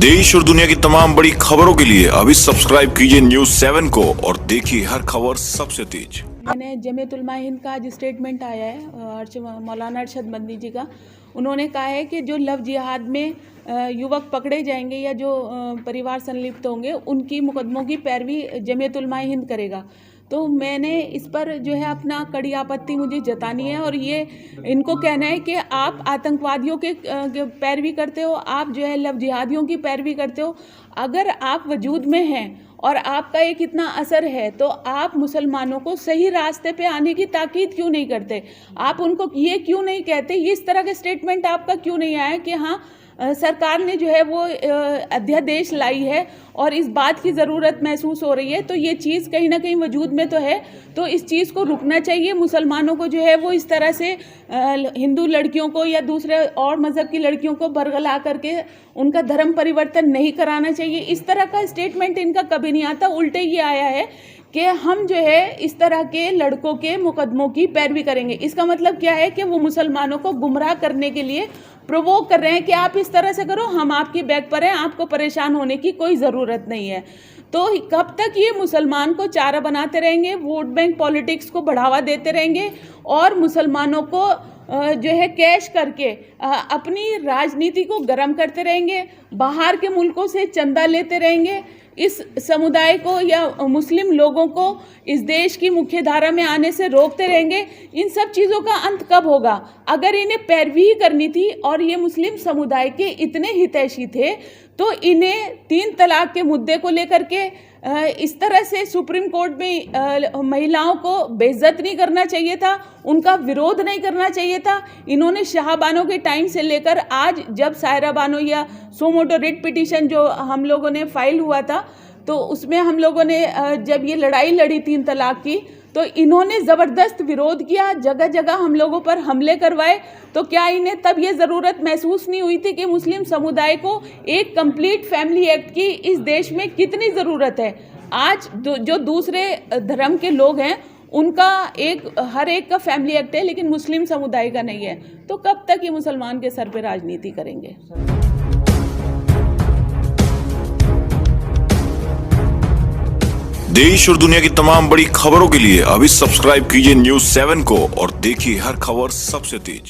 देश और दुनिया की तमाम बड़ी खबरों के लिए अभी सब्सक्राइब कीजिए न्यूज़ 7 को और देखिए हर खबर सबसे तेज। मैंने जमीयत उलमा हिंद का आज स्टेटमेंट आया है मौलाना अरशद मदनी जी का। उन्होंने कहा है कि जो लव जिहाद में युवक पकड़े जाएंगे या जो परिवार संलिप्त होंगे उनकी मुकदमों की पैरवी जमीयत उलमा हिंद करेगा। तो मैंने इस पर जो है अपना कड़ी आपत्ति मुझे जतानी है और ये इनको कहना है कि आप आतंकवादियों के पैरवी करते हो, आप जो है लव जिहादियों की पैरवी करते हो। अगर आप वजूद में हैं और आपका एक इतना असर है तो आप मुसलमानों को सही रास्ते पे आने की ताकीद क्यों नहीं करते? आप उनको ये क्यों नहीं कहते? इस तरह के स्टेटमेंट आपका क्यों नहीं आया कि हाँ सरकार ने जो है वो अध्यादेश लाई है और इस बात की ज़रूरत महसूस हो रही है, तो ये चीज़ कहीं ना कहीं वजूद में तो है, तो इस चीज़ को रुकना चाहिए। मुसलमानों को जो है वो इस तरह से हिंदू लड़कियों को या दूसरे और मज़हब की लड़कियों को बरगला करके उनका धर्म परिवर्तन नहीं कराना चाहिए। इस तरह का स्टेटमेंट इनका कभी नहीं आता। उल्टे ये आया है कि हम जो है इस तरह के लड़कों के मुकदमों की पैरवी करेंगे। इसका मतलब क्या है कि वो मुसलमानों को गुमराह करने के लिए प्रोवोक कर रहे हैं कि आप इस तरह से करो, हम आपकी बैक पर हैं, आपको परेशान होने की कोई ज़रूरत नहीं है। तो कब तक ये मुसलमान को चारा बनाते रहेंगे, वोट बैंक पॉलिटिक्स को बढ़ावा देते रहेंगे और मुसलमानों को जो है कैश करके अपनी राजनीति को गर्म करते रहेंगे, बाहर के मुल्कों से चंदा लेते रहेंगे, इस समुदाय को या मुस्लिम लोगों को इस देश की मुख्य धारा में आने से रोकते रहेंगे। इन सब चीज़ों का अंत कब होगा? अगर इन्हें पैरवी ही करनी थी और ये मुस्लिम समुदाय के इतने हितैषी थे तो इन्हें 3 तलाक के मुद्दे को लेकर के इस तरह से सुप्रीम कोर्ट में महिलाओं को बेइज्जत नहीं करना चाहिए था, उनका विरोध नहीं करना चाहिए था। इन्होंने शाहबानो के टाइम से लेकर आज जब सायरा बानो या सोमोटो रिट पिटीशन जो हम लोगों ने फाइल हुआ था तो उसमें हम लोगों ने जब ये लड़ाई लड़ी 3 तलाक की तो इन्होंने ज़बरदस्त विरोध किया, जगह जगह हम लोगों पर हमले करवाए। तो क्या इन्हें तब ये ज़रूरत महसूस नहीं हुई थी कि मुस्लिम समुदाय को एक कंप्लीट फैमिली एक्ट की इस देश में कितनी ज़रूरत है? आज जो दूसरे धर्म के लोग हैं उनका हर एक का फैमिली एक्ट है लेकिन मुस्लिम समुदाय का नहीं है। तो कब तक ये मुसलमान के सर पे राजनीति करेंगे? देश और दुनिया की तमाम बड़ी खबरों के लिए अभी सब्सक्राइब कीजिए न्यूज़ 7 को और देखिए हर खबर सबसे तेज।